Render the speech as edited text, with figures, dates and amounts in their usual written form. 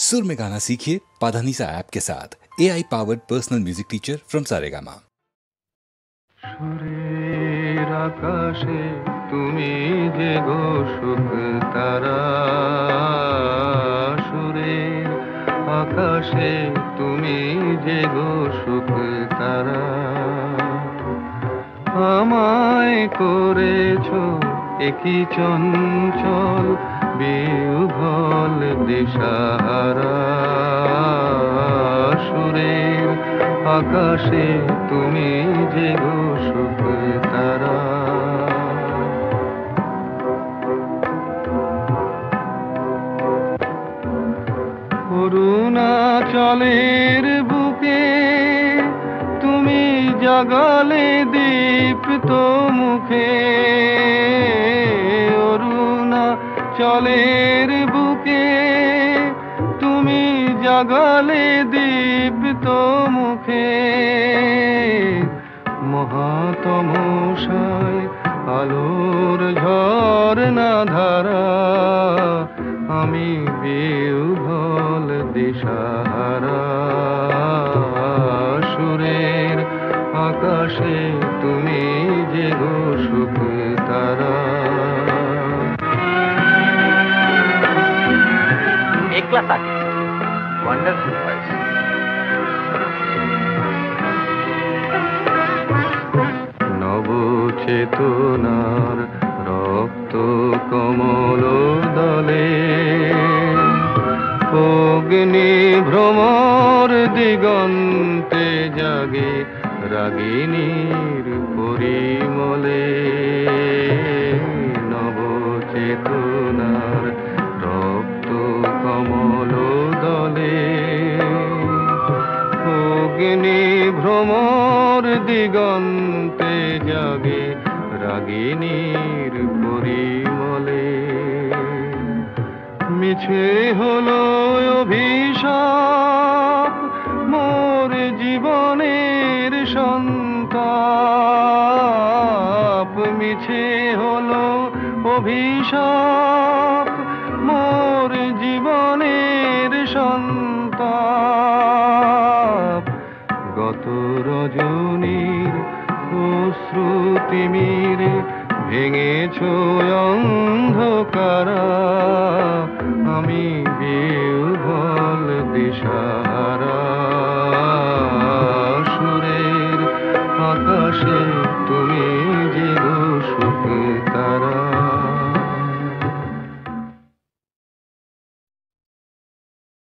सुर में गाना सीखिए पाधानीसा ऐप के साथ। AI powered personal music teacher from Saregama. সুরের আকাশে তুমি যে গো সুখ তারা, সুরের আকাশে তুমি যে গো সুখ তারা, আমায় করেছো একই চঞ্চল বিহ্বল দিশাহারা। সুরের আকাশে তুমি যে গো সুখ তারা। অরুণাচলের বুকে তুমি জাগালে দীপ্ত মুখে, অরুণাচলের বুকে তুমি জাগালে দীপ্ত মুখে। মহাতমশায় আলোর ঝরনা ধারা, আমি বিহ্বল দিশাহারা। সুরের আকাশে তুমি যে গো সুখ তারা। একলা থাকে ওয়ান্ডারফুল ভয়েস। নবচেতনার রক্ত কমল দলে, অগ্নি ভ্রমর দিগন্তে জাগে রাগিনীর পরিমলে। নবচেতনার রক্ত কমল দলে, অগ্নি ভ্রমর দিগন্তে জাগে রাগিনীর পরিমলে। মিছে হলো অভিশাপ মোর জীবনের সন্তাপ, মিছে হলো অভিশাপ মোর জীবনের সন্তাপ। গত রজনীর অশ্রুতিমির ভেঙেছ অন্ধকারা।